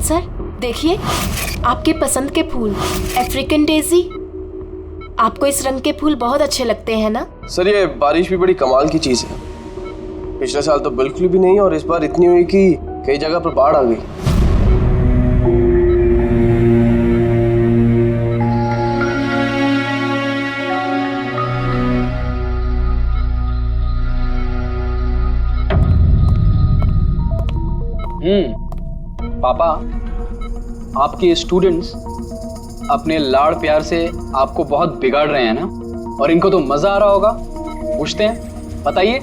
ज्ञान सर देखिए, आपके पसंद के फूल अफ्रीकन डेजी। आपको इस रंग के फूल बहुत अच्छे लगते हैं ना? सर ये बारिश भी बड़ी कमाल की चीज है। पिछले साल तो बिल्कुल भी नहीं और इस बार इतनी हुई कि कई जगह पर बाढ़ आ गई। पापा, आपके स्टूडेंट्स अपने लाड़ प्यार से आपको बहुत बिगाड़ रहे हैं ना, और इनको तो मजा आ रहा होगा। पूछते हैं, बताइए।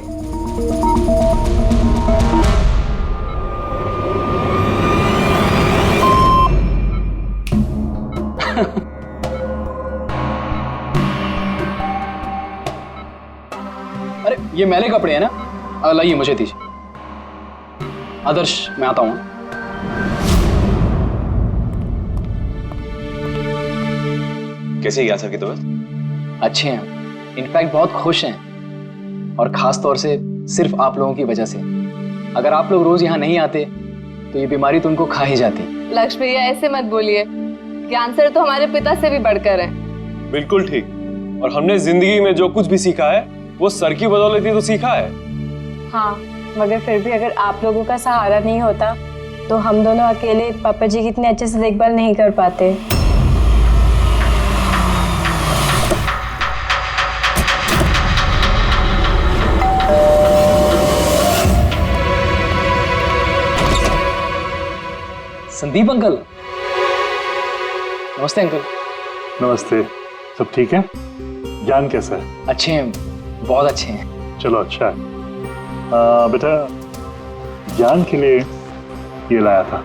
अरे ये मैले कपड़े हैं ना, लाइए मुझे दीजिए। आदर्श, मैं आता हूं। कैसे ज्ञान सर की तबीयत? अच्छे हैं, इनफैक्ट बहुत खुश हैं, और खास तौर से सिर्फ आप लोगों की वजह से। अगर आप लोग रोज यहाँ नहीं आते तो ये बीमारी तो उनको खा ही जाती। लक्ष्य भैया ऐसे मत बोलिए, ज्ञान सर तो हमारे पिता से भी बढ़कर हैं। बिल्कुल ठीक। और हमने जिंदगी में जो कुछ भी सीखा है वो सर की बदौलत ही तो सीखा है। हाँ, मगर फिर भी अगर आप लोगों का सहारा नहीं होता तो हम दोनों अकेले पापा जी की इतने अच्छे से देखभाल नहीं कर पाते। संदीप अंकल। नमस्ते अंकल। नमस्ते। सब ठीक है? ज्ञान कैसा है? अच्छे हैं, बहुत अच्छे हैं। चलो अच्छा है। बेटा, ज्ञान के लिए ये लाया था।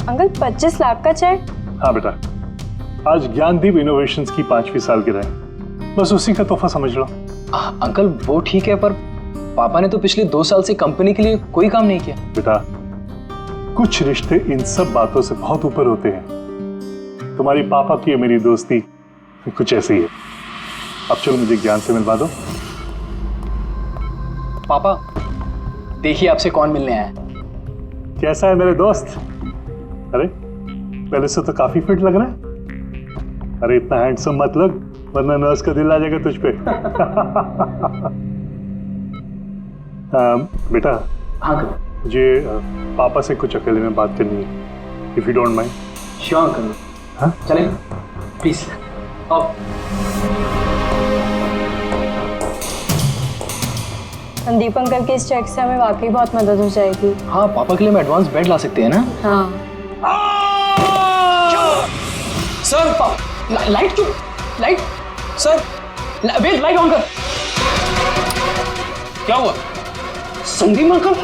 अंकल 25 लाख का चेक? हाँ बेटा, आज ज्ञानदीप इनोवेशंस की 5वीं सालगिरह है, बस उसी का तोहफा समझ लो। अंकल वो ठीक है, पर पापा ने तो पिछले 2 साल से कंपनी के लिए कोई काम नहीं किया। बेटा, कुछ रिश्ते इन सब बातों से बहुत ऊपर होते हैं। तुम्हारी पापा की और मेरी दोस्ती कुछ ऐसी ही है। अब चलो मुझे ज्ञान से मिलवा दो। पापा देखिए आपसे कौन मिलने आया है। कैसा है मेरे दोस्त? अरे पहले से तो काफी फिट लग रहा है। अरे इतना हैंडसम मत लग, वरना नर्स का दिल आ जाएगा तुझ पे। बेटा, हाँ अंकल। मुझे पापा से कुछ अकेले में बात करनी है, if you don't mind. Sure uncle. हाँ चलें प्लीज। आओ। संदीप अंकल के इस चेक से हमें वाकई बहुत मदद हो जाएगी। हाँ, पापा के लिए हम एडवांस बेड ला सकते हैं ना। हाँ सर, लाइट क्यों? Light sir, wait, light on कर। क्या हुआ? Sandeep uncle.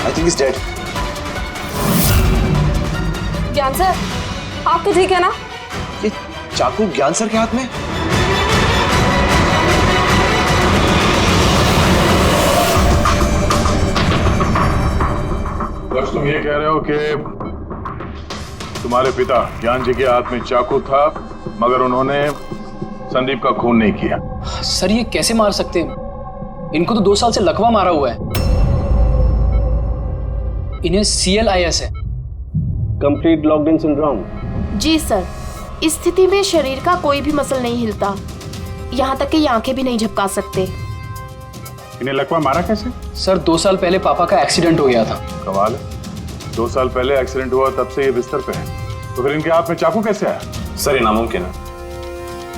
I think he's dead. Gyan sir, आप तो ठीक है ना? ये चाकू ज्ञान सर के हाथ में? बस तुम ये कह रहे हो कि तुम्हारे पिता ज्ञान जी के हाथ में चाकू था, मगर उन्होंने संदीप का खून नहीं किया? सर ये कैसे मार सकते हैं? इनको तो 2 साल से लकवा मारा हुआ है। इन्हें CLIS है, कंप्लीट लॉक्ड इन सिंड्रोम। जी सर, इस स्थिति में शरीर का कोई भी मसल नहीं हिलता, यहाँ तक कि आंखें भी नहीं झपका सकते। इन्हें लकवा मारा कैसे? सर 2 साल पहले पापा का एक्सीडेंट हो गया था। कमाल है, 2 साल पहले एक्सीडेंट हुआ तब से ये बिस्तर पे है, तो फिर इनके हाथ में चाकू कैसे आया? सर ये नामुमकिन है,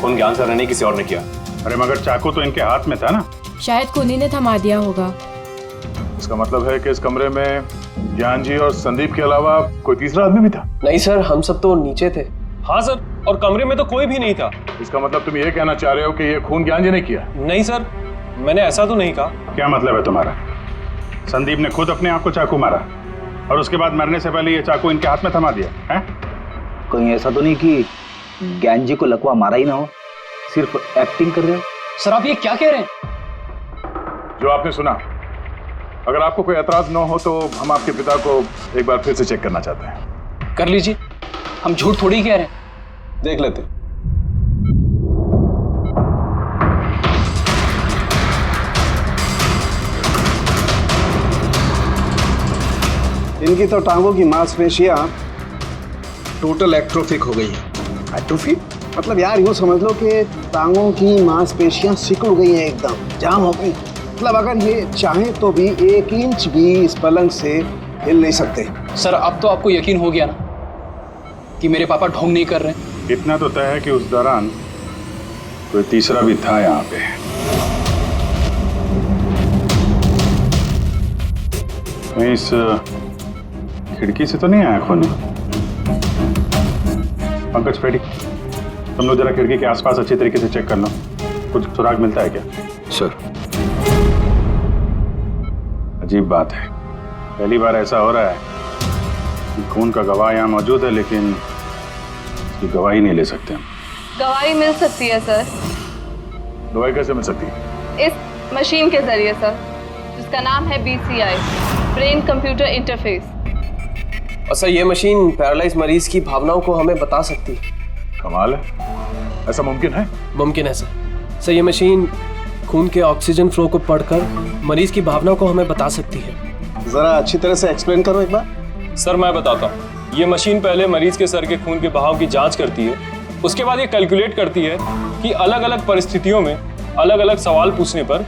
खून ज्ञान सर ने नहीं किसी और ने किया। अरे मगर चाकू तो इनके हाथ में था ना? शायद कुनी ने थमा दिया होगा। इसका मतलब है कि इस कमरे में ज्ञान जी और संदीप के अलावा कोई तीसरा आदमी भी था? नहीं सर, हम सब तो नीचे थे। हाँ सर, और कमरे में तो कोई भी नहीं था। इसका मतलब तुम ये कहना चाह रहे हो कि ये खून ज्ञान जी ने किया? नहीं सर, मैंने ऐसा तो नहीं कहा। क्या मतलब है तुम्हारा? संदीप ने खुद अपने आप को चाकू मारा और उसके बाद मरने से पहले ये चाकू इनके हाथ में थमा दिया है? कहीं ऐसा तो नहीं कि ज्ञान जी को लकवा मारा ही ना हो, सिर्फ एक्टिंग कर रहे हो? सर आप ये क्या कह रहे हैं? जो आपने सुना अगर आपको कोई एतराज न हो तो हम आपके पिता को एक बार फिर से चेक करना चाहते हैं। कर लीजिए, हम झूठ थोड़ी कह रहे हैं। देख लेते। इनकी तो टांगों की मांसपेशियां टोटल एक्ट्रोफिक हो गई हैं। एक्ट्रोफिक मतलब यार यूँ समझ लो कि टांगों की मांसपेशियां सिकुड़ गई हैं, एकदम जाम हो गई। मतलब अगर ये चाहें तो भी 1 इंच भी इस पलंग से हिल नहीं सकते। सर अब तो आपको यकीन हो गया ना कि मेरे पापा ढोंग नहीं कर रहे। इतना तो तय है कि उस दौरान कोई तीसरा भी था यहाँ पे। कहीं इस खिड़की से तो नहीं आया खून? पंकज पेटी, तुम लोग जरा खिड़की के आसपास अच्छी तरीके से चेक कर लो, कुछ सुराग मिलता है क्या? सर अजीब बात है, पहली बार ऐसा हो रहा है कि खून का गवाह यहाँ मौजूद है लेकिन इसकी गवाही नहीं ले सकते हम। गवाही मिल सकती है सर। गवाही कैसे मिल सकती है? इस मशीन के जरिए सर, जिसका नाम है BCI, ब्रेन कंप्यूटर इंटरफेस। और सर ये मशीन पैरालाइज मरीज की भावनाओं को हमें बता सकती है। कमाल है, ऐसा मुमकिन है? मुमकिन है सर। सर ये मशीन खून के ऑक्सीजन फ्लो को पढ़कर मरीज की भावनाओं को हमें बता सकती है। जरा अच्छी तरह से एक्सप्लेन करो एक बार। सर मैं बताता हूँ। ये मशीन पहले मरीज के सर के खून के बहाव की जांच करती है, उसके बाद ये कैलकुलेट करती है कि अलग अलग परिस्थितियों में अलग अलग सवाल पूछने पर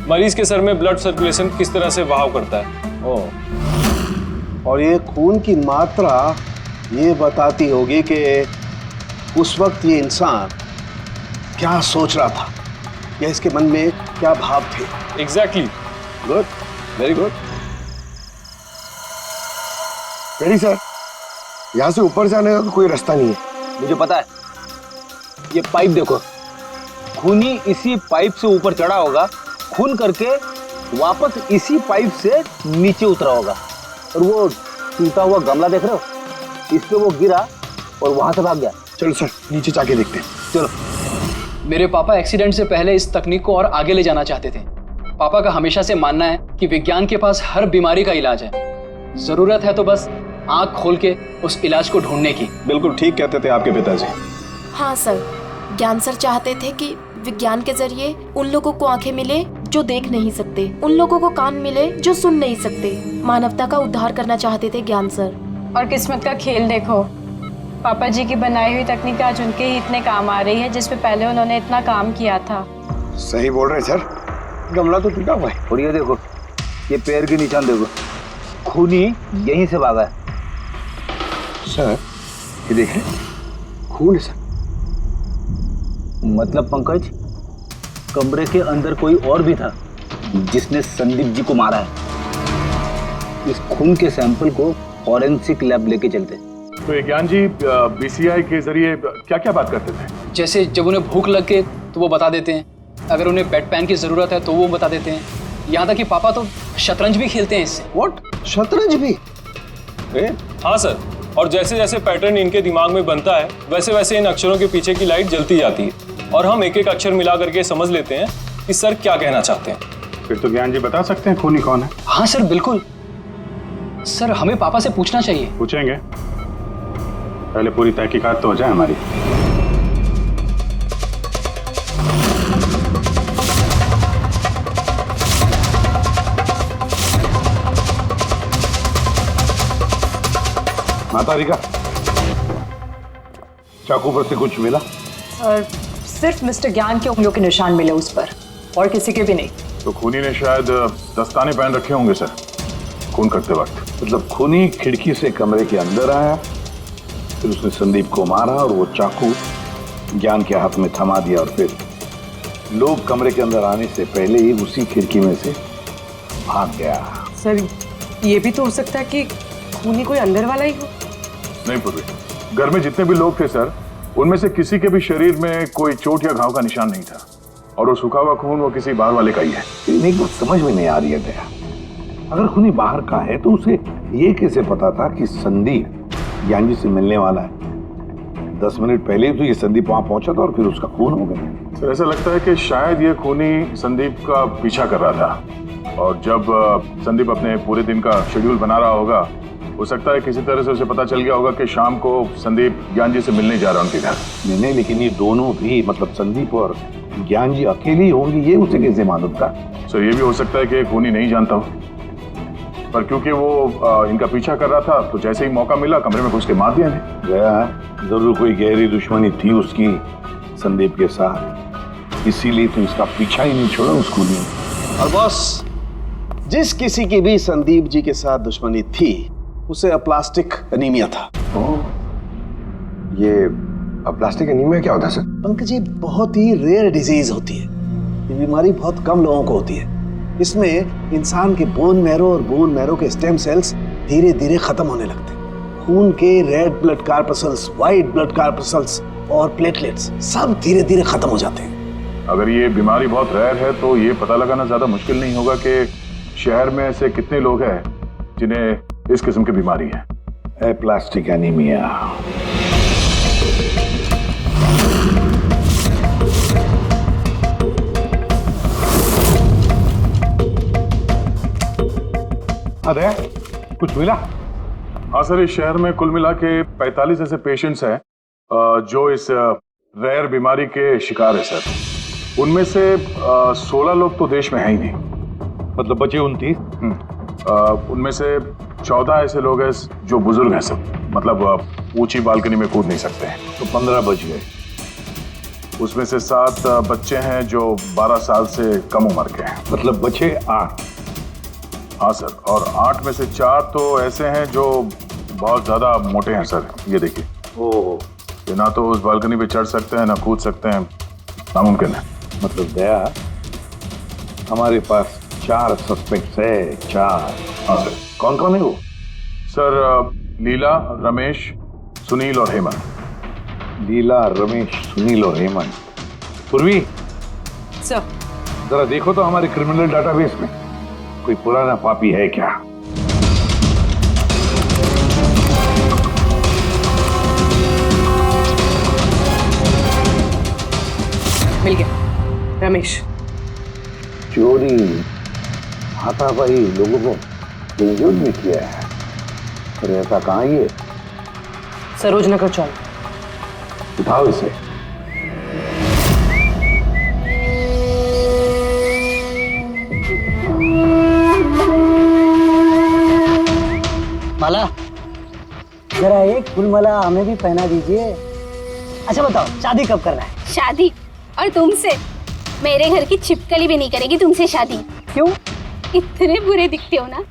मरीज के सर में ब्लड सर्कुलेशन किस तरह से बहाव करता है। और ये खून की मात्रा ये बताती होगी कि उस वक्त ये इंसान क्या सोच रहा था या इसके मन में क्या भाव थे। एग्जैक्टली। Good, very good. पेड़ी सर, यहाँ से ऊपर जाने का कोई रास्ता नहीं है। मुझे पता है, ये पाइप देखो, खूनी इसी पाइप से ऊपर चढ़ा होगा, खून करके वापस इसी पाइप से नीचे उतरा होगा। और वो टूटा हुआ गमला देख रहे हो, इस पे वो गिरा और वहां से भाग गया। चलो सर नीचे जाके देखते हैं। चलो। मेरे पापा एक्सीडेंट से पहले इस तकनीक को और आगे ले जाना चाहते थे। पापा का हमेशा से मानना है कि विज्ञान के पास हर बीमारी का इलाज है, जरूरत है तो बस आंख खोल के उस इलाज को ढूंढने की। बिल्कुल ठीक कहते थे आपके पिताजी। हाँ सर, ज्ञान सर चाहते थे कि विज्ञान के जरिए उन लोगों को आंखें मिले जो देख नहीं सकते, उन लोगों को कान मिले जो सुन नहीं सकते। मानवता का उद्धार करना चाहते थे ज्ञान सर। और किस्मत का खेल देखो, पापा जी की बनाई हुई तकनीक आज उनके ही इतने काम आ रही है जिसपे पहले उन्होंने इतना काम किया था। सही बोल रहे सर, गमला तो टूटा हुआ है। और ये देखो, ये पैर के निशान देखो, खूनी यहीं से भागा है। सर ये देखें, खून है सर। मतलब पंकज, कमरे के अंदर कोई और भी था जिसने संदीप जी को मारा है। इस खून के सैंपल को फॉरेंसिक लैब लेके चलते। तो ये ज्ञान जी BCI के जरिए क्या क्या बात करते थे? जैसे जब उन्हें भूख लग के तो वो बता देते हैं, अगर उन्हें बेड पैन की जरूरत है तो वो बता देते हैं। यहाँ तक कि पापा तो शतरंज भी खेलते हैं इससे। व्हाट? शतरंज भी? हाँ सर, और जैसे जैसे पैटर्न इनके दिमाग में बनता है वैसे वैसे इन अक्षरों के पीछे की लाइट जलती जाती है और हम एक एक अक्षर मिला करके समझ लेते हैं कि सर क्या कहना चाहते हैं। फिर तो ज्ञान जी बता सकते हैं खूनी कौन है? हाँ सर बिल्कुल। सर हमें पापा से पूछना चाहिए। पूछेंगे, पहले पूरी तहकीकात तो हो जाए हमारी। माता रिका, चाकू पर से कुछ मिला? और सिर्फ मिस्टर ज्ञान के उंगलियों के निशान मिले उस पर, और किसी के भी नहीं। तो खूनी ने शायद दस्ताने पहन रखे होंगे सर खून करते वक्त। मतलब खूनी खिड़की से कमरे के अंदर आया, फिर उसने संदीप को मारा और वो चाकू ज्ञान के हाथ में थमा दिया और फिर लोग कमरे के अंदर आने से पहले ही उसी खिड़की में से भाग गया। सर ये भी तो हो सकता है कि खूनी कोई अंदर वाला ही हो। नहीं पूर्वी, घर में जितने भी लोग थे सर, उनमें से किसी के भी शरीर में कोई चोट या घाव का निशान नहीं था, और वो सूखा हुआ खून वो किसी बाहर वाले का ही है। एक बात समझ में नहीं आ रही है दया, अगर खूनी बाहर का है तो उसे ये कैसे पता था कि संदीप ज्ञान जी से मिलने वाला है? 10 मिनट पहले तो ये संदीप वहां पहुंचा था और फिर उसका खून हो गया। सर ऐसा लगता है कि शायद ये खूनी संदीप का पीछा कर रहा था और जब संदीप अपने पूरे दिन का शेड्यूल बना रहा होगा, हो सकता है किसी तरह से उसे पता चल गया होगा कि शाम को संदीप ज्ञान जी से मिलने जा रहा है उनके घर। नहीं, लेकिन ये दोनों भी, मतलब संदीप और ज्ञान जी अकेली होंगी, ये उसे कैसे मालूम था? सर ये भी हो सकता है कि खूनी नहीं जानता हो, पर क्योंकि वो इनका पीछा कर रहा था तो जैसे ही मौका मिला कमरे में घुस के मार दिया इन्हें। गया जरूर कोई गहरी दुश्मनी थी उसकी संदीप के साथ, इसीलिए तो इसका पीछा ही नहीं छोड़ा उस खूनी ने। और बॉस, जिस किसी की भी संदीप जी के साथ दुश्मनी थी उसे अप्लास्टिक एनीमिया था। ये प्लास्टिक एनीमिया क्या होता है सर? पंकज, ये बहुत ही रेयर डिजीज होती है। ये बीमारी बहुत कम लोगों को होती है। इसमें इंसान के बोन मैरो और बोन मैरो के स्टेम सेल्स धीरे धीरे खत्म होने लगते हैं। खून के red blood corpuscles, white blood corpuscles और प्लेटलेट्स सब धीरे धीरे खत्म हो जाते हैं। अगर ये बीमारी बहुत रेयर है तो ये पता लगाना ज्यादा मुश्किल नहीं होगा कि शहर में ऐसे कितने लोग हैं जिन्हें इस किस्म की बीमारी है। Plastic anaemia. अरे कुछ मिला? हाँ सर, इस शहर में कुल मिला के 45 ऐसे पेशेंट्स हैं जो इस रेयर बीमारी के शिकार है सर। उनमें से 16 लोग तो देश में है ही नहीं, मतलब बचे 29। उनमें से 14 ऐसे लोग हैं जो बुजुर्ग हैं सब, मतलब ऊंची बालकनी में कूद नहीं सकते हैं। तो 15 बच गए। उसमें से 7 बच्चे हैं जो 12 साल से कम उम्र के हैं, मतलब बचे 8। हाँ सर, और 8 में से 4 तो ऐसे हैं जो बहुत ज्यादा मोटे हैं सर। ये देखिए, ओह, ये ना तो उस बालकनी पे चढ़ सकते हैं ना कूद सकते हैं, नामुमकिन है। मतलब दया, हमारे पास 4 सस्पेक्ट्स है। 4? हाँ सर। कौन कौन है वो? सर लीला, रमेश, सुनील और हेमंत। लीला, रमेश, सुनील और हेमंत। पूर्वी सर, जरा देखो तो हमारे क्रिमिनल डाटाबेस में कोई पुराना पापी है क्या? मिल गया। रमेश, चोरी, हाथापाई लोगों को बेइज्जत भी किया है। पर ऐसा कहाँ ये? सरोज नगर चौक। उठाओ इसे। माला, जरा एक फूल माला हमें भी पहना दीजिए। अच्छा बताओ, शादी कब करना है? शादी? और तुमसे? मेरे घर की छिपकली भी नहीं करेगी तुमसे शादी। क्यों? इतने बुरे दिखते हो ना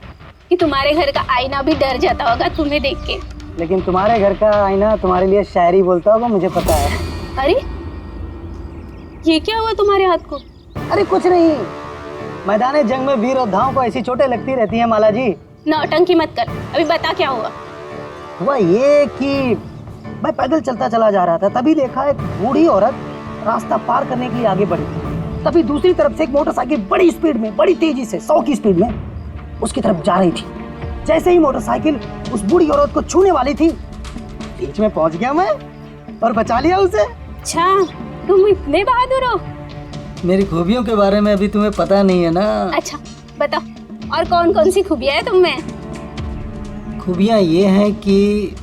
कि तुम्हारे घर का आईना भी डर जाता होगा तुम्हें देख के। लेकिन तुम्हारे घर का आईना तुम्हारे लिए शायरी बोलता होगा, मुझे पता है। अरे ये क्या हुआ तुम्हारे हाथ को? अरे कुछ नहीं, मैदान जंग में वीर योद्धाओं को ऐसी चोटें लगती रहती हैं माला जी। नौटंकी मत कर, अभी बता क्या हुआ। हुआ ये कि मैं पैदल चलता चला जा रहा था, तभी देखा एक बूढ़ी औरत रास्ता पार करने के लिए आगे बढ़ी थी। तभी दूसरी तरफ से एक मोटरसाइकिल बड़ी स्पीड में, बड़ी तेजी से 100 की स्पीड में उसकी तरफ जा रही थी। जैसे ही मोटरसाइकिल उस बूढ़ी औरत को छूने वाली थी, बीच में पहुंच गया मैं और बचा लिया उसे। अच्छा, तुम इतने बहादुर हो। मेरी खूबियों के बारे में अभी तुम्हें पता नहीं है ना। अच्छा बताओ, और कौन कौन सी खूबियां है तुम में? खूबियां ये हैं कि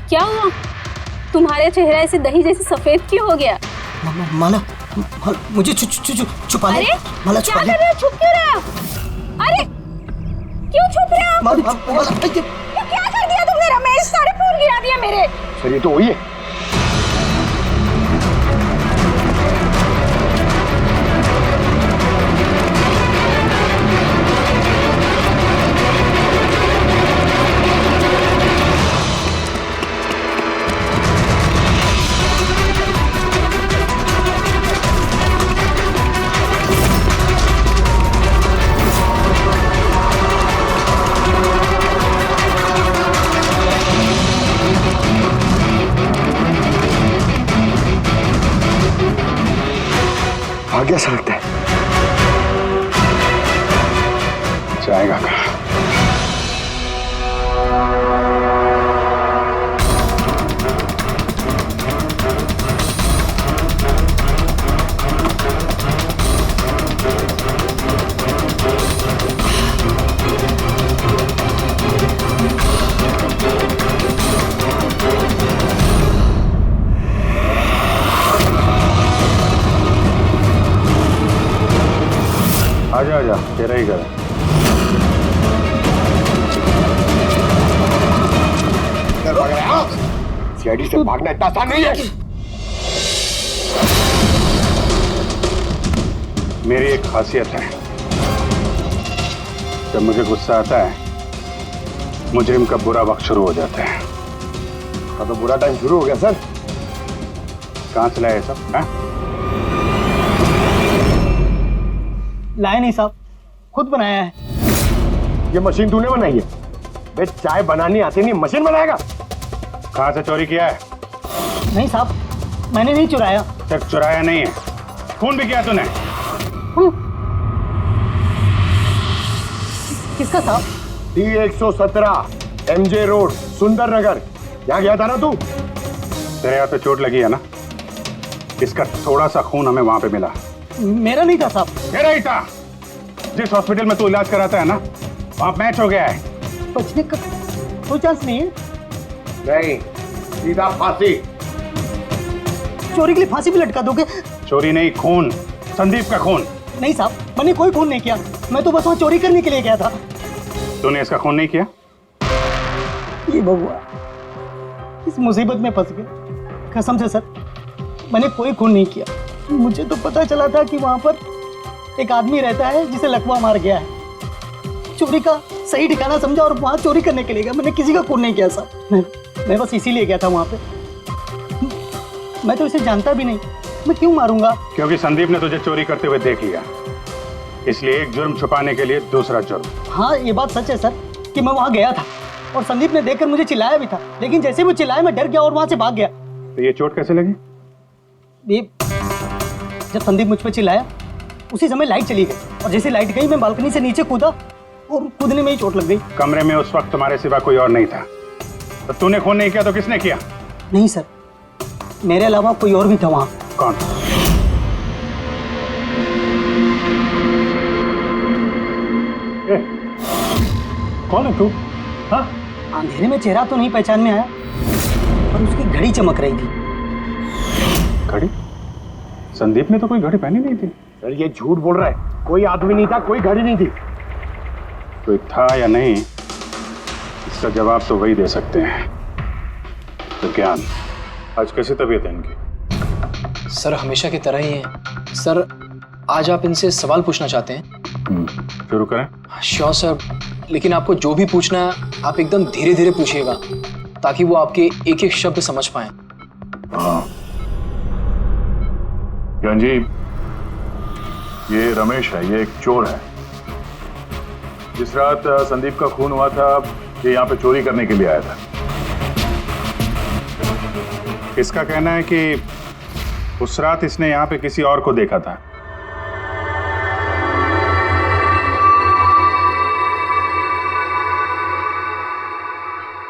क्या हुआ? तुम्हारा चेहरा ऐसे दही जैसे सफेद क्यों हो गया? माला, मुझे छुपा ले। अरे माला, क्या कर रहे हो? छुप क्यों रहे हो? अरे क्यों छुप रहे हो? ये क्या कर दिया तुमने रमेश? सारे फूल गिरा दिया मेरे। सर ये तो वही है। आ गया सा लगता है। जाएगा कहाँ? जा, तेरा ही घर है। सीआईडी से भागना इतना आसान नहीं है। मेरी एक खासियत है, जब मुझे गुस्सा आता है मुजरिम का बुरा वक्त शुरू हो जाता है। तो बुरा टाइम शुरू हो गया सर। कहाँ से लाया ये सब? लाए नहीं साहब, खुद बनाया है। ये मशीन तूने बनाई है? बे चाय बनानी आती नहीं, मशीन बनाएगा? कहाँ से चोरी किया है? नहीं साहब, मैंने नहीं चुराया। सिर्फ चुराया नहीं है, खून भी किया तूने। किसका साहब? D117 MJ रोड सुंदर नगर, यहाँ गया था ना तू? तेरे हाथ पे चोट लगी है ना, इसका थोड़ा सा खून हमें वहां पे मिला। मेरा नहीं था साहब। तेरा ही था। जिस हॉस्पिटल में तू इलाज कराता है ना, वहां मैच हो गया है। बचने का कोई चांस नहीं है। नहीं, सीधा फांसी। चोरी के लिए फांसी भी लटका दोगे? चोरी नहीं, खून, संदीप का खून। नहीं साहब, मैंने कोई खून नहीं किया, मैं तो बस वहाँ चोरी करने के लिए गया था। तूने इसका खून नहीं किया? ये भगवान, इस मुसीबत में फंस गए। कसम से सर, मैंने कोई खून नहीं किया। मुझे तो पता चला था कि वहाँ पर एक आदमी रहता है जिसे लकवा मार गया है। चोरी का सही ठिकाना समझा और वहाँ चोरी करने के लिए गया। मैंने किसी का खून नहीं किया साहब। मैं बस इसीलिए गया था वहाँ पे। मैं तो इसे जानता भी नहीं, मैं क्यों मारूंगा? क्योंकि संदीप ने तुझे चोरी करते हुए देख लिया, इसलिए एक जुर्म छुपाने के लिए दूसरा जुर्म। हाँ, ये बात सच है सर कि मैं वहाँ गया था और संदीप ने देखकर मुझे चिल्लाया भी था, लेकिन जैसे वो चिल्लाया मैं डर गया और वहाँ से भाग गया। तो ये चोट कैसे लगी? ये जब संदीप मुझ पर चिल्लाया उसी समय लाइट चली गई और जैसे लाइट गई मैं बालकनी से नीचे कूदा और कूदने में ही चोट लग गई। कमरे में उस वक्त तुम्हारे सिवा कोई और नहीं था, तो तूने खून नहीं किया तो किसने किया? नहीं सर, मेरे अलावा कोई और भी था वहाँ। कौन? कौन है तू? हाँ? अंधेरे में चेहरा तो नहीं पहचान में आया, पर उसकी घड़ी चमक रही थी। घड़ी? संदीप ने तो कोई घड़ी पहनी नहीं थी। सर ये झूठ बोल रहा है, कोई आदमी नहीं था, कोई घड़ी नहीं थी। कोई था या नहीं, इसका जवाब तो वही दे सकते हैं। तो ज्ञान, आज कैसी तबीयत है इनकी? सर हमेशा की तरह ही है। सर आज आप इनसे सवाल पूछना चाहते हैं? शुरू करें? श्योर सर, लेकिन आपको जो भी पूछना है आप एकदम धीरे धीरे पूछिएगा ताकि वो आपके एक एक शब्द समझ पाए। हाँ ज्ञान जी, ये रमेश है, ये एक चोर है। जिस रात संदीप का खून हुआ था ये यहाँ पे चोरी करने के लिए आया था। इसका कहना है कि उस रात इसने यहाँ पे किसी और को देखा था।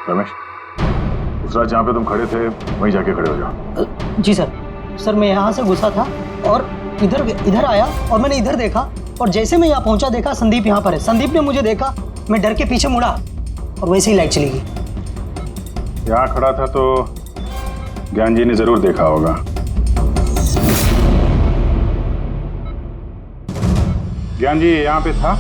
रमेश, उस रात जहाँ पे तुम खड़े थे वहीं जाके खड़े हो जाओ। जी सर। सर मैं यहाँ से घुसा था और इधर आया और मैंने इधर देखा और जैसे मैं यहाँ पहुँचा देखा संदीप यहाँ पर है। संदीप ने मुझे देखा, मैं डर के पीछे मुड़ा और वैसे ही लाइट चली गई। यहाँ खड़ा था तो ज्ञान जी ने जरूर देखा होगा। ज्ञान जी यहाँ पे था?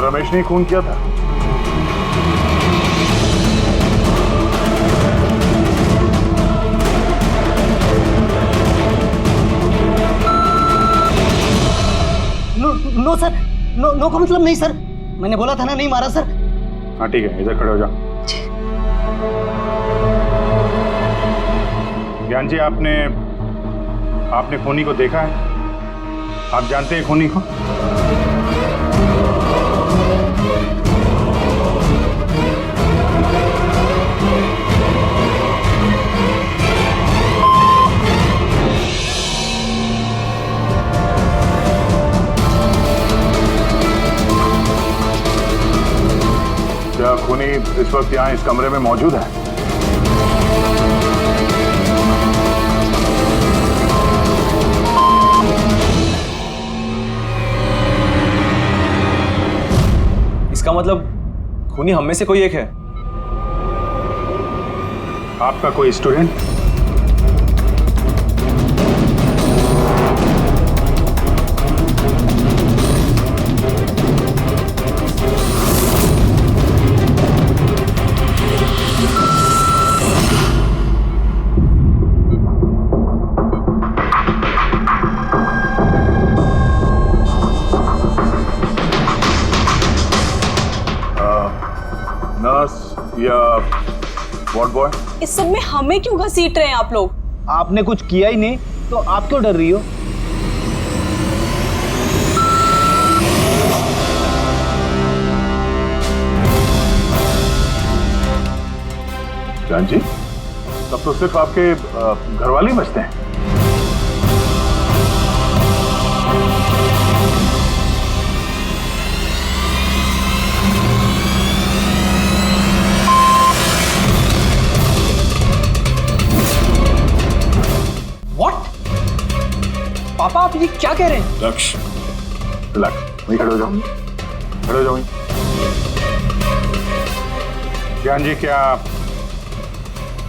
रमेश ने खून किया था? नो सर, नो का मतलब नहीं सर, मैंने बोला था ना नहीं मारा सर। हाँ ठीक है, इधर खड़े हो जाओ। ज्ञान जी, आपने खूनी को देखा है? आप जानते हैं खूनी को? खूनी इस वक्त यहाँ इस कमरे में मौजूद है? इसका मतलब खूनी हम में से कोई एक है। आपका कोई स्टूडेंट? नर्स या वार्ड बॉय? इस सब में हमें क्यों घसीट रहे हैं आप लोग? आपने कुछ किया ही नहीं तो आप क्यों डर रही हो? जान जी, तब तो सिर्फ आपके घर वाले ही बचते हैं। पापा आप ये क्या कह रहे हैं? लक्ष्य, रिलैक्स, वहीं खड़े हो जाओ, खड़े हो जाओ वहीं। ज्ञान जी, क्या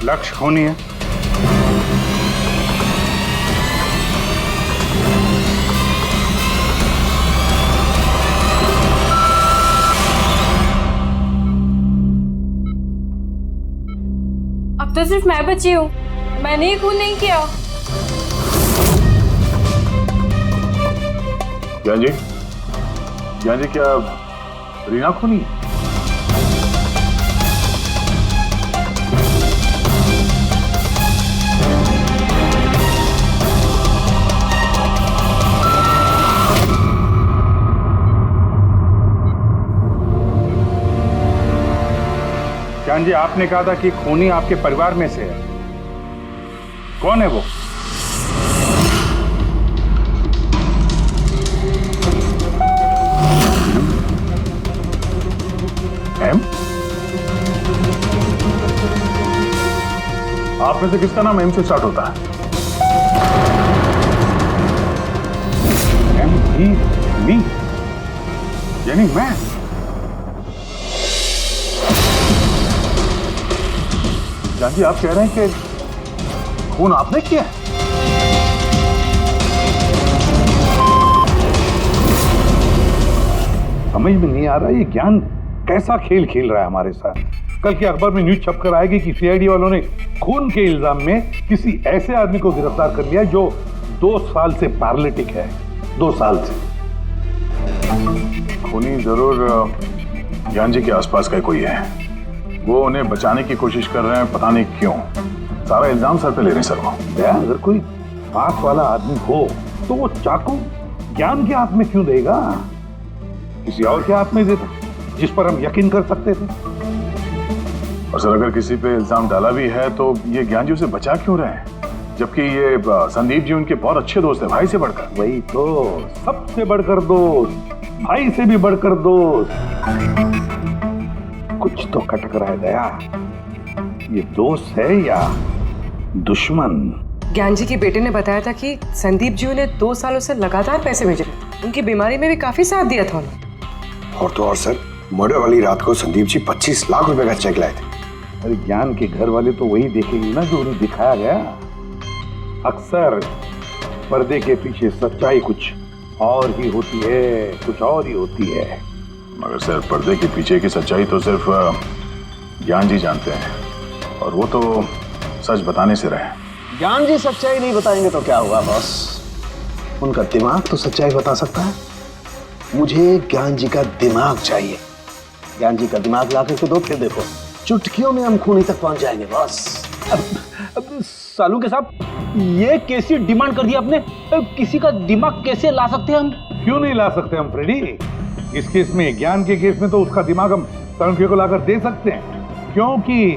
लक्ष्य खूनी है? अब तो सिर्फ मैं बची हूँ, मैंने ही खून नहीं किया। ज्ञान जी, क्या रीना खूनी है? ज्ञान जी, आपने कहा था कि खूनी आपके परिवार में से है। कौन है वो? आप में से किसका नाम एम से स्टार्ट होता है? एम ही मी, यानी मैं। जान जी, आप कह रहे हैं कि खून आपने किया है? समझ में नहीं आ रहा ये ज्ञान कैसा खेल खेल रहा है हमारे साथ। कल के अखबार में न्यूज छपकर आएगी कि सीआईडी वालों ने खून के इल्जाम में किसी ऐसे आदमी को गिरफ्तार कर लिया जो 2 साल से पैरालिटिक है। 2 साल से। खूनी जरूर ज्ञान जी के आसपास का कोई है। वो उन्हें बचाने की कोशिश कर रहे हैं, पता नहीं क्यों। सारा इल्जाम सर पे ले रहे हैं सर वो। अगर कोई पास वाला आदमी हो तो वो चाकू ज्ञान के हाथ में क्यों देगा? किसी और के हाथ में देता जिस पर हम यकीन कर सकते थे। और सर, अगर किसी पे इल्जाम डाला भी है तो ये ज्ञान जी उसे बचा क्यों रहे हैं? जबकि ये संदीप जी उनके बहुत अच्छे दोस्त हैं, भाई से बढ़कर। वही तो, सबसे बढ़कर दोस्त, भाई से भी बढ़कर दोस्त। कुछ तो खटक रहा है दया। ये दोस्त है या दुश्मन? ज्ञान जी के बेटे ने बताया था कि संदीप जी उन्हें 2 सालों से लगातार पैसे भेज रहे थे। उनकी बीमारी में भी काफी साथ दिया था उन्होंने। और तो और सर, मर्डर वाली रात को संदीप जी 25 लाख रुपए का चेक लाए थे। अरे ज्ञान के घर वाले तो वही देखेंगे ना जो उन्हें दिखाया गया। अक्सर पर्दे के पीछे सच्चाई कुछ और ही होती है, कुछ और ही होती है। मगर सर, पर्दे के पीछे की सच्चाई तो सिर्फ ज्ञान जी जानते हैं, और वो तो सच बताने से रहे। ज्ञान जी सच्चाई नहीं बताएंगे तो क्या हुआ बॉस? उनका दिमाग तो सच्चाई बता सकता है। मुझे ज्ञान जी का दिमाग चाहिए। ज्ञान जी का दिमाग ला करके दो, फिर देखो चुटकियों में हम खूनी तक पहुंच जाएंगे बॉस। सालू के साहब, ये कैसी डिमांड कर दी आपने? किसी का दिमाग कैसे ला सकते हैं हम? क्यों नहीं ला सकते हम फ्रेडी? इस केस में, ज्ञान के केस में तो उसका दिमाग हम तनुखे को लाकर दे सकते हैं, क्योंकि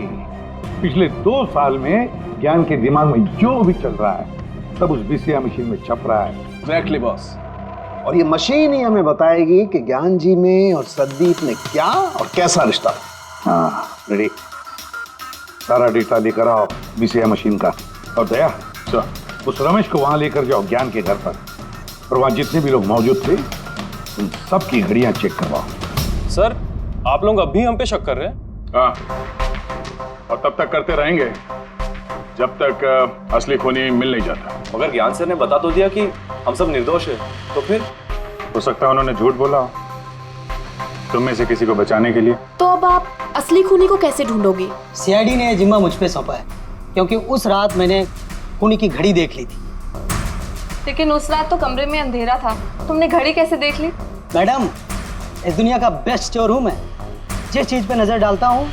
पिछले 2 साल में ज्ञान के दिमाग में जो भी चल रहा है सब उस बीसीआर मशीन में छप रहा है। Exactly boss. और ये मशीन ही हमें बताएगी कि ज्ञान जी में और संदीप में क्या और कैसा रिश्ता। हाँ रेडी, सारा डेटा लेकर आओ बीसीआई मशीन का। और दया सर, उस रमेश को वहां लेकर जाओ ज्ञान के घर पर, और वहां जितने भी लोग मौजूद थे उन सबकी घड़ियां चेक करवाओ। सर, आप लोग अब भी हम पे शक कर रहे हैं? हाँ, और तब तक करते रहेंगे जब तक असली खूनी मिल नहीं जाता। मगर ज्ञान सर ने बता तो दिया कि हम सब निर्दोष है, तो फिर? हो सकता है उन्होंने झूठ बोला हो तुम में से किसी को बचाने के लिए। तो अब आप असली खूनी को कैसे ढूंढोगे? सीआईडी ने जिम्मा मुझ पे सौंपा है, क्योंकि उस रात मैंने खूनी की घड़ी देख ली थी। लेकिन उस रात तो कमरे में अंधेरा था, तुमने घड़ी कैसे देख ली? मैडम, इस दुनिया का बेस्ट चोर हूँ मैं। जिस चीज पे नजर डालता हूँ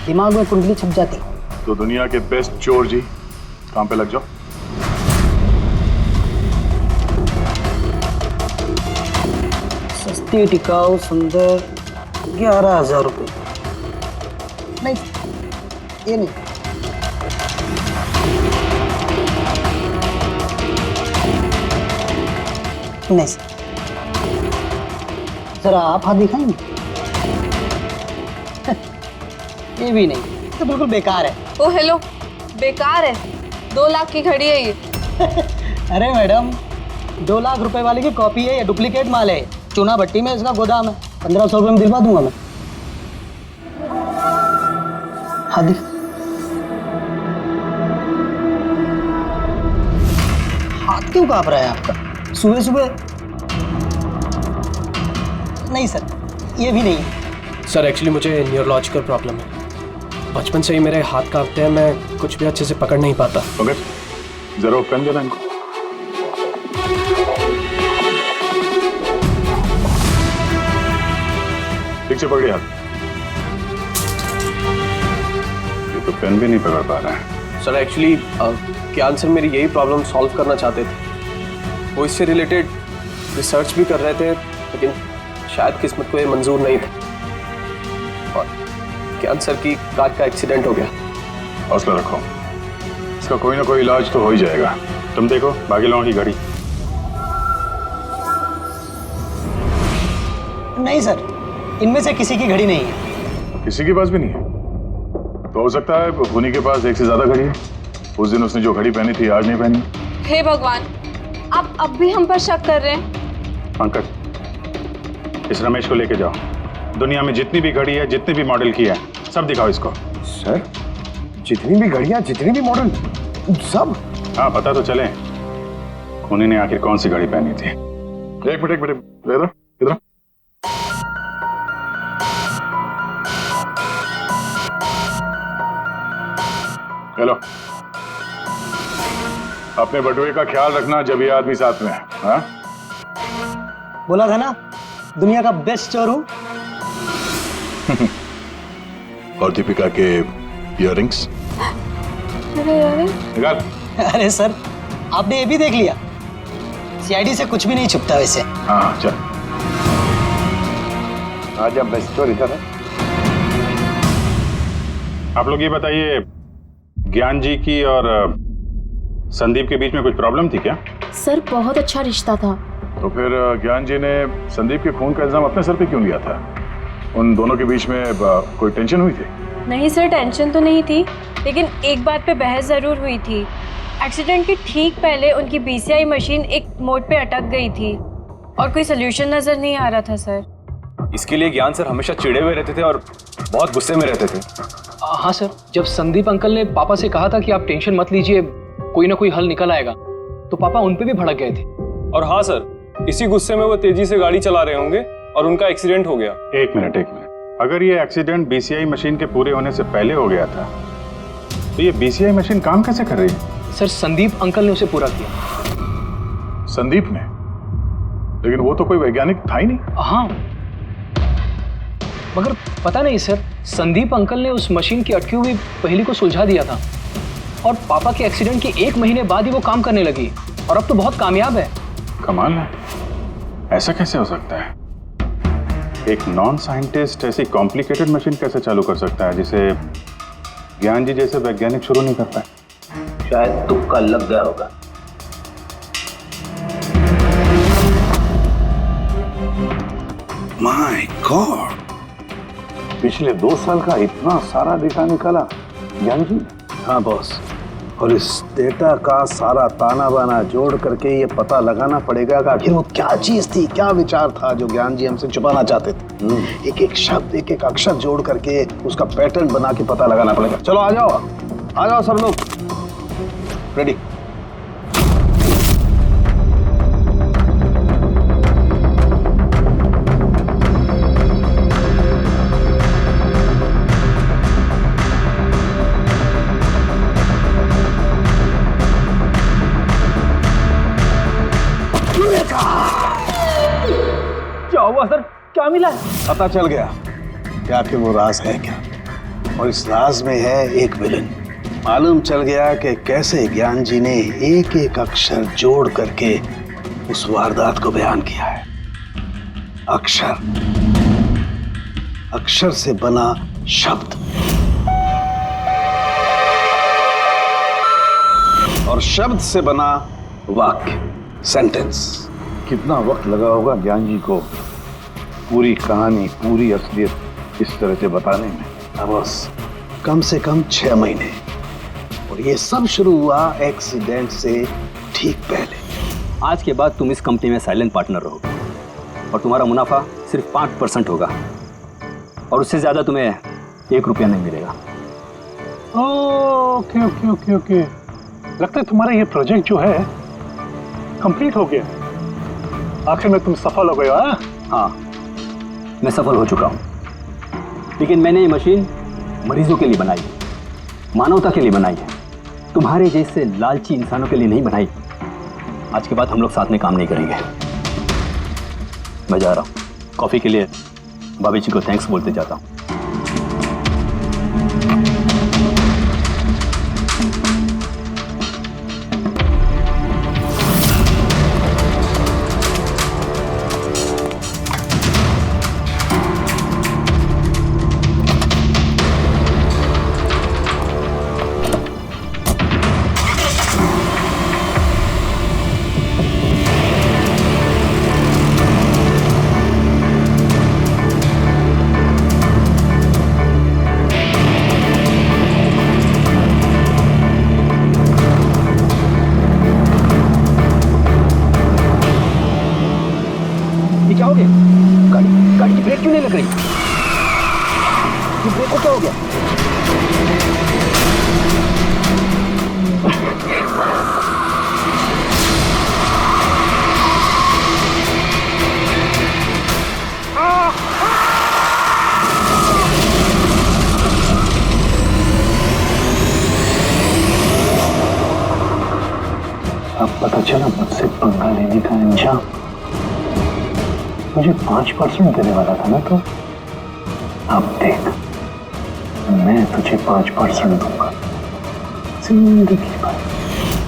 दिमाग में कुंडली छप जाती है। तो दुनिया के बेस्ट चोर जी काम पे लग जाओ। सस्ती टिकाऊ सुंदर 11,000 रुपये। नहीं, ये नहीं। नहीं सर, जरा आप हाथ दिखाएंगे? ये भी नहीं, तो बिल्कुल बेकार है। ओ हेलो, बेकार है? 2 लाख की घड़ी है ये। अरे मैडम, 2 लाख रुपए वाली की कॉपी है, ये डुप्लीकेट माल है। चूना भट्टी में इसका गोदाम है, 1500 रुपये में दिलवा दूंगा मैं। हाँ दिख, हाथ क्यों कांप रहा है आपका सुबह सुबह? नहीं सर, ये भी नहीं है। सर एक्चुअली मुझे न्यूरोलॉजिकल प्रॉब्लम है, बचपन से ही मेरे हाथ कांपते हैं, मैं कुछ भी अच्छे से पकड़ नहीं पाता। मगर जरा पेन देना इनको। ठीक से पकड़िए हाथ। ये तो पेन भी नहीं पकड़ पा रहा है। सर एक्चुअली ज्ञान सर मेरी यही प्रॉब्लम सॉल्व करना चाहते थे। वो इससे रिलेटेड रिसर्च भी कर रहे थे, लेकिन शायद किस्मत को ये मंजूर नहीं था और ज्ञान सर की कार का एक्सीडेंट हो गया। हौसला रखो, इसका कोई ना कोई इलाज तो हो ही जाएगा। तुम देखो बाकी लोगों की घड़ी। नहीं सर, इनमें से किसी की घड़ी नहीं है। किसी के पास भी नहीं है? तो हो सकता है खूनी के पास एक से ज्यादा घड़ी है। उस दिन उसने जो घड़ी पहनी थी आज नहीं पहनी। हे भगवान, आप अब भी हम पर शक कर रहे हैं? पंकज, इस रमेश को लेके जाओ। दुनिया में जितनी भी घड़ी है, जितनी भी मॉडल की है, सब दिखाओ इसको। सर, जितनी भी घड़ियां, जितनी भी मॉडल, सब? हाँ, पता तो चले खूनी ने आखिर कौन सी घड़ी पहनी थी। एक मिनट इधर इधर। हेलो, अपने बटुए का ख्याल रखना जब ये आदमी साथ में है। हाँ? बोला था ना, दुनिया का बेस्ट चोर हूं। और दीपिका के इयररिंग्स निकाल। अरे सर, आपने ये भी देख लिया? सीआईडी से कुछ भी नहीं छुपता वैसे। हाँ चल, आज अब बेस्ट चोर इधर है। आप लोग ये बताइए, ज्ञान जी की और संदीप के बीच में कुछ प्रॉब्लम थी क्या? सर बहुत अच्छा रिश्ता था। तो फिर ज्ञान जी ने संदीप के खून का इल्जाम अपने सर पे क्यों लिया था? उन दोनों के बीच में कोई टेंशन हुई थी? नहीं सर, टेंशन तो नहीं थी, लेकिन एक बात पे बहस जरूर हुई थी। एक्सीडेंट के ठीक पहले उनकी बीसीआई मशीन एक मोड़ पे अटक गई थी और कोई सोल्यूशन नजर नहीं आ रहा था सर। इसके लिए ज्ञान सर हमेशा चिढ़े हुए रहते थे और बहुत गुस्से में रहते थे। हाँ सर, जब संदीप अंकल ने पापा से कहा था कि आप टेंशन मत लीजिए, कोई ना कोई हल निकल आएगा, तो पापा उन पे भी भड़क गए थे। और हाँ सर, इसी गुस्से में वो तेजी से गाड़ी चला रहे होंगे और उनका एक्सीडेंट हो गया। एक मिनट, अगर ये एक्सीडेंट बीसीआई मशीन के पूरे होने से पहले हो गया था, तो ये बीसीआई मशीन काम कैसे कर रही है? सर, संदीप अंकल ने उसे पूरा किया। संदीप ने? लेकिन वो तो कोई वैज्ञानिक था ही नहीं। हाँ, मगर पता नहीं सर, संदीप अंकल ने उस मशीन की अटकी हुई पहेली को सुलझा दिया था और पापा के एक्सीडेंट के 1 महीने बाद ही वो काम करने लगी और अब तो बहुत कामयाब है। कमाल है, ऐसा कैसे हो सकता है? एक नॉन साइंटिस्ट ऐसी कॉम्प्लिकेटेड मशीन कैसे चालू कर सकता है जिसे ज्ञान जी जैसे वैज्ञानिक शुरू नहीं कर पाए? शायद तुक्का लग गया होगा। माय गॉड, पिछले 2 साल का इतना सारा डेटा निकाला ज्ञान जी? हाँ बॉस, और इस डेटा का सारा ताना बाना जोड़ करके ये पता लगाना पड़ेगा कि आखिर वो क्या चीज थी, क्या विचार था जो ज्ञान जी हमसे छुपाना चाहते थे। एक एक शब्द, एक एक अक्षर जोड़ करके उसका पैटर्न बना के पता लगाना पड़ेगा। चलो आ जाओ सब लोग, रेडी। क्या हुआ सर, क्या मिला? पता चल गया कि आखिर वो राज है क्या, और इस राज में है एक विलन। मालूम चल गया कि कैसे ज्ञान जी ने एक एक अक्षर जोड़ करके उस वारदात को बयान किया है। अक्षर से बना शब्द और शब्द से बना वाक्य, सेंटेंस। कितना वक्त लगा होगा ज्ञान जी को पूरी कहानी, पूरी असलियत इस तरह से बताने में? बस कम से कम 6 महीने, और ये सब शुरू हुआ एक्सीडेंट से ठीक पहले। आज के बाद तुम इस कंपनी में साइलेंट पार्टनर रहोगे और तुम्हारा मुनाफा सिर्फ 5% होगा, और उससे ज्यादा तुम्हें 1 रुपया नहीं मिलेगा। ओके ओके ओके ओके, लगता है तुम्हारा ये प्रोजेक्ट जो है कंप्लीट हो गया। आखिर में तुम सफल हो गए हो। हाँ, मैं सफल हो चुका हूँ, लेकिन मैंने ये मशीन मरीजों के लिए बनाई है, मानवता के लिए बनाई है, तुम्हारे जैसे लालची इंसानों के लिए नहीं बनाई। आज के बाद हम लोग साथ में काम नहीं करेंगे। मैं जा रहा हूँ, कॉफी के लिए भाभी जी को थैंक्स बोलते जाता हूँ। क्या हो गया? गाड़ी की ब्रेक क्यों नहीं लग रही? ब्रेक को क्या हो गया? अब पता चला मुझसे पंगा लेने का अंजाम। मुझे 5% देने वाला था ना तो, अब देख मैं तुझे 5% दूंगा जिंदगी भर।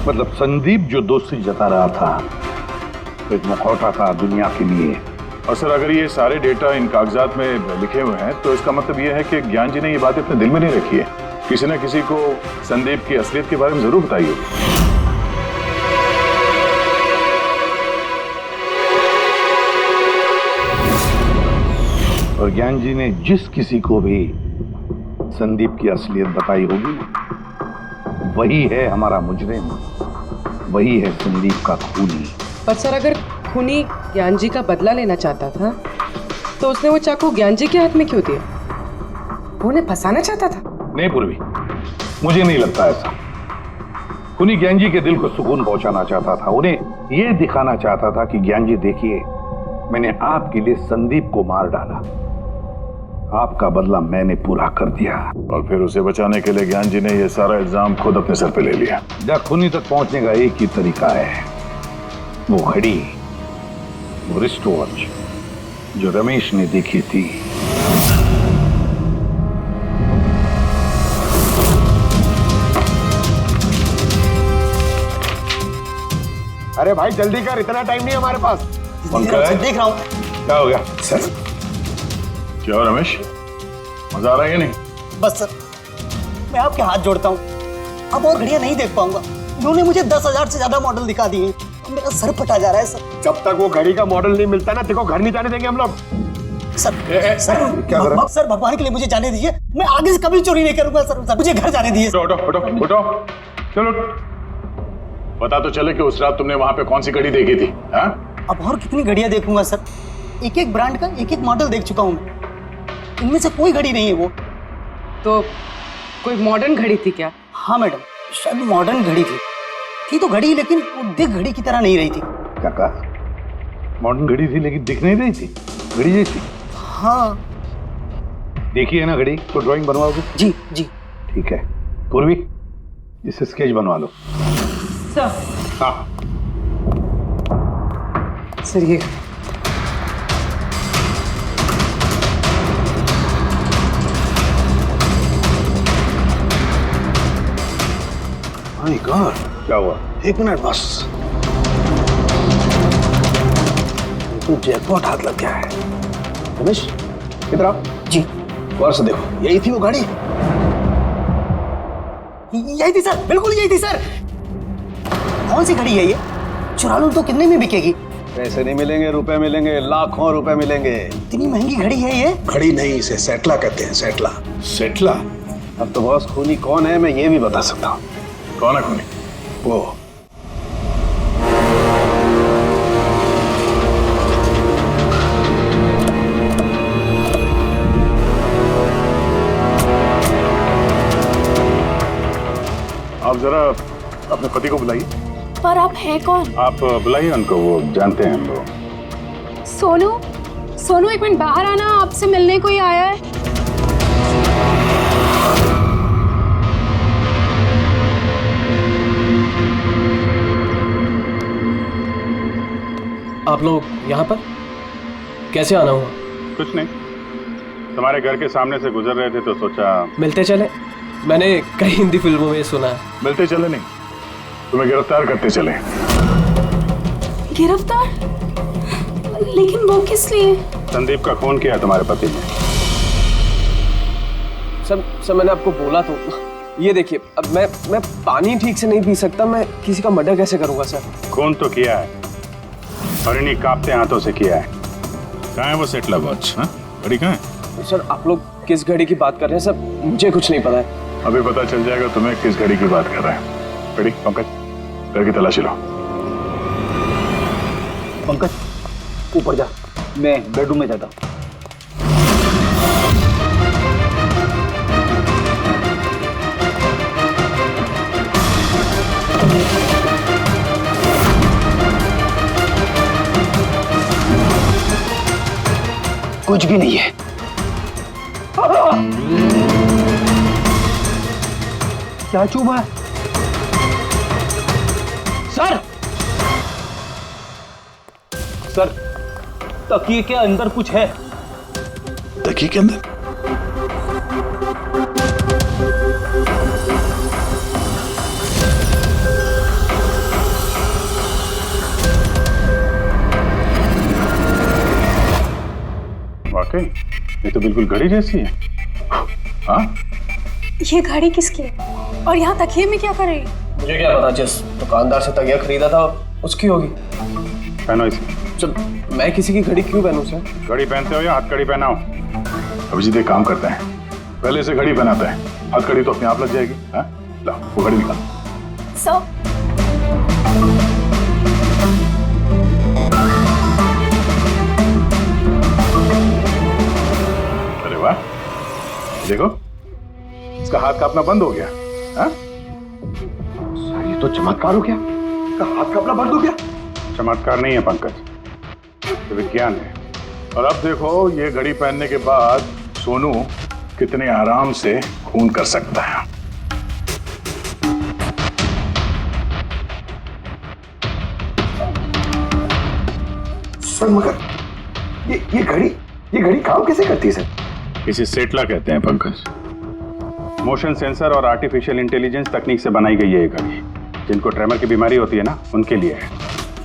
मतलब संदीप जो दोस्ती जता रहा था तो एक मुखौटा था दुनिया के लिए। और सर अगर ये सारे डेटा इन कागजात में लिखे हुए हैं तो इसका मतलब ये है कि ज्ञान जी ने ये बात अपने दिल में नहीं रखी है। किसी न किसी को संदीप की असलियत के बारे में जरूर बताई होगी। और ज्ञान जी ने जिस किसी को भी संदीप की असलियत बताई होगी वही है हमारा मुजरिम, वही है संदीप का खूनी। पर सर अगर खूनी ज्ञान जी का बदला लेना चाहता था तो उसने वो चाकू ज्ञान जी के हाथ में क्यों दिया? वो उन्हें फंसाना चाहता था? नहीं पूर्वी, मुझे नहीं लगता ऐसा। खूनी ज्ञान जी के दिल को सुकून पहुंचाना चाहता था, उन्हें यह दिखाना चाहता था कि ज्ञान जी देखिए मैंने आपके लिए संदीप को मार डाला, आपका बदला मैंने पूरा कर दिया। और फिर उसे बचाने के लिए ज्ञान जी ने यह सारा इल्जाम खुद अपने सर पे ले लिया। खूनी तक पहुंचने का एक ही तरीका है, वो घड़ी, वो रिस्ट वॉच जो रमेश ने देखी थी। अरे भाई जल्दी कर, इतना टाइम नहीं हमारे पास। देख रहा हूँ। क्या हो गया सर? क्या रमेश, मजा आ रहा है या नहीं? बस सर, मैं आपके हाथ जोड़ता हूँ, अब और घड़ियां नहीं देख पाऊंगा। इन्होंने मुझे 10,000 से ज्यादा मॉडल दिखा दिए, मेरा सर फटा जा रहा है सर। जब तक वो घड़ी का मॉडल नहीं मिलता ना, देखो घर नहीं जाने देंगे हम लोग। सर क्या कर रहा है? सर भगवान के लिए मुझे जाने दीजिए, मैं आगे से कभी चोरी नहीं करूंगा सर, मुझे घर जाने दीजिए। उठो उठो उठो, चलो पता तो चले कि उस रात तुमने वहां पे कौन सी घड़ी देखी थी। हाँ? अब और कितनी घड़ियां देखूंगा सर, एक एक ब्रांड का एक एक मॉडल देख चुका हूँ मैं, इनमें से कोई घड़ी नहीं है वो। तो कोई मॉडर्न घड़ी थी क्या? हाँ मैडम, शायद मॉडर्न घड़ी थी तो घड़ी, लेकिन वो दिख घड़ी की तरह नहीं रही थी। क्या कहा? मॉडर्न घड़ी थी लेकिन दिख नहीं रही थी, घड़ी जैसी। हाँ देखी है ना घड़ी, तो ड्राइंग बनवाओगे? जी जी ठीक है। पूर्वी, इसे स्केच बनवा लो। सर। हाँ सर ये माय गॉड, क्या हुआ? 1 मिनट बस, तो जैकपॉट हाथ लग गया है। रमेश इधर आओ। जी। वर्ष देखो, यही थी वो गाड़ी। यही थी सर, बिल्कुल यही थी सर। कौन सी घड़ी है ये? चुरा लूं तो कितने में बिकेगी? पैसे नहीं मिलेंगे, रुपए मिलेंगे, लाखों रुपए मिलेंगे। इतनी महंगी घड़ी है ये? घड़ी नहीं, इसे सेटला कहते हैं, सेटला। सेटला? अब तो बॉस खूनी कौन है मैं ये भी बता सकता हूँ। कौन है खूनी? वो आप जरा अपने पति को बुलाइए। पर आप हैं कौन? आप बुलाइए उनको, वो जानते हैं हम लोग। सोनू एक मिनट बाहर आना, आपसे मिलने कोई आया है। आप लोग यहाँ पर कैसे आना हुआ? कुछ नहीं, तुम्हारे घर के सामने से गुजर रहे थे तो सोचा मिलते चले। मैंने कई हिंदी फिल्मों में सुना है। मिलते चले नहीं, तुम्हें गिरफ्तार करते चले। गिरफ्तार? लेकिन वो किस लिए? संदीप का खून किया तुम्हारे पति ने। सर मैंने आपको बोला तो, ये देखिए, अब मैं पानी ठीक से नहीं पी सकता, मैं किसी का मर्डर कैसे करूंगा सर? खून तो किया है और इन्हीं कांपते हाथों से किया है। कहाँ है वो सेटला वॉच? घड़ी कहाँ है? सर आप लोग किस घड़ी की बात कर रहे हैं सर? मुझे कुछ नहीं पता है। अभी पता चल जाएगा तुम्हें किस घड़ी की बात कर रहे हैं। घड़ी, पंकज घर की तलाशी लो। पंकज ऊपर जा, मैं बेडरूम में जाता हूँ। कुछ भी नहीं है। क्या चुभा है? सर तकिए के अंदर कुछ है। तकिए के अंदर? वाकई ये तो बिल्कुल घड़ी जैसी है। हाँ? ये घड़ी किसकी है? और यहाँ तकिए में क्या कर रही है? मुझे क्या पता, जिस दुकानदार से तकिया खरीदा था उसकी होगी। पहनो इसे। सर मैं किसी की घड़ी क्यों पहनूं सर? घड़ी पहनते हो या हथकड़ी पहनाओ? अभिजीत एक काम करते हैं, पहले से घड़ी पहनाता है, हथकड़ी तो अपने आप लग जाएगी। हाँ? ला वो घड़ी निकाल। सर अरे वाह, देखो इसका हाथ कांपना बंद हो गया। हाँ? ये तो चमत्कार हो गया, इसका हाथ कांपना बंद हो गया। चमत्कार नहीं है पंकज, ये विज्ञान है। और अब देखो ये घड़ी पहनने के बाद सोनू कितने आराम से खून कर सकता है। सर मगर ये घड़ी काम कैसे करती है सर? इसे सेटला कहते हैं पंकज। मोशन सेंसर और आर्टिफिशियल इंटेलिजेंस तकनीक से बनाई गई है ये घड़ी। जिनको ट्रेमर की बीमारी होती है ना, उनके लिए है।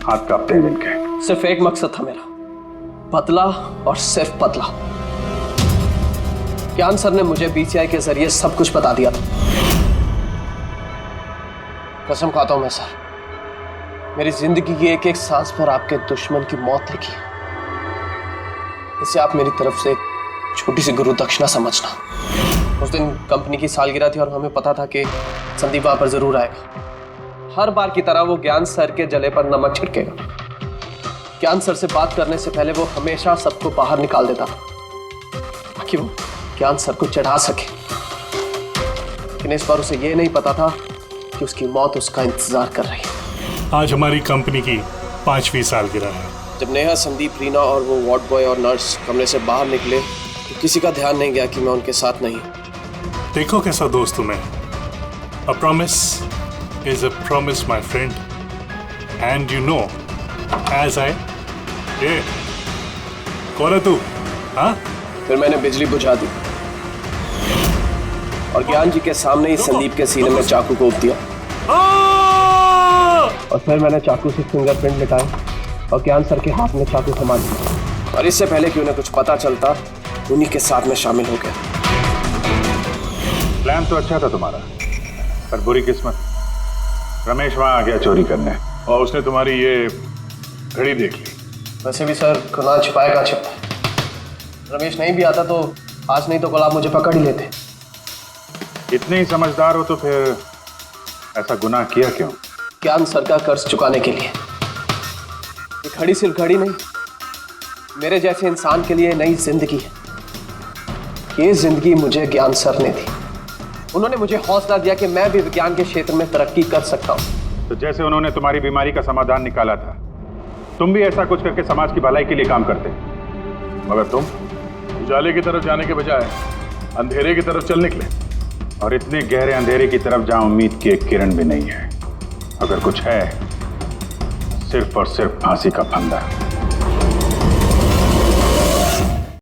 हाथ कांपते हैं जिनके। सिर्फ एक मकसद था मेरा, पतला और सिर्फ पतला। ज्ञान सर ने मुझे बीसीआई के जरिए सब कुछ बता दिया था। कसम खाता हूं मैं सर, मेरी जिंदगी की एक एक सांस पर आपके दुश्मन की मौत लिखी। इसे आप मेरी तरफ से एक छोटी सी गुरु दक्षिणा समझना। उस दिन कंपनी की सालगिरह थी और हमें पता था कि संदीप वहां पर जरूर आएगा। हर बार की तरह वो ज्ञान सर के जले पर नमक छिड़केगा। ज्ञान सर से बात करने से पहले वो हमेशा सबको बाहर निकाल देता था ताकि वो ज्ञान सर को चढ़ा सके। लेकिन इस बार उसे ये नहीं पता था कि उसकी मौत उसका इंतजार कर रही है। आज हमारी कंपनी की 5वीं सालगिरह है। जब नेहा, संदीप, रीना और वो वार्ड बॉय और नर्स कमरे से बाहर निकले तो किसी का ध्यान नहीं गया कि मैं उनके साथ नहीं। देखो कैसा दोस्त हूं मैं। A promise is a promise, my friend. And you know, as I... ये कौन है तू? हाँ? फिर मैंने बिजली बुझा दी और ज्ञान जी के सामने ही संदीप के सीने में चाकू को उप दिया। और फिर मैंने चाकू से फिंगरप्रिंट मिटाए और ज्ञान सर के हाथ में चाकू थमा दिया। और इससे पहले कि उन्हें कुछ पता चलता, उन्हीं के साथ में शामिल हो गया। प्लान तो अच्छा था तुम्हारा, पर बुरी किस्मत, रमेश वहां आ गया चोरी करने और उसने तुम्हारी ये घड़ी देख ली। वैसे भी सर, खुदा छिपाएगा छिपा। रमेश नहीं भी आता तो आज नहीं तो कल आप मुझे पकड़ ही लेते। इतने ही समझदार हो तो फिर ऐसा गुनाह किया क्यों? ज्ञान सर का कर्ज चुकाने के लिए। ये घड़ी सिर्फ घड़ी नहीं, मेरे जैसे इंसान के लिए नई जिंदगी है। ये जिंदगी मुझे ज्ञान सर ने दी। उन्होंने मुझे हौसला दिया कि मैं भी विज्ञान के क्षेत्र में तरक्की कर सकता हूँ। तो जैसे उन्होंने तुम्हारी बीमारी का समाधान निकाला था, तुम भी ऐसा कुछ करके समाज की भलाई के लिए काम करते। मगर तुम उजाले की तरफ जाने के बजाय अंधेरे की तरफ चल निकले, और इतने गहरे अंधेरे की तरफ जहां उम्मीद की एक किरण भी नहीं है। अगर कुछ है, सिर्फ और सिर्फ फांसी का फंदा।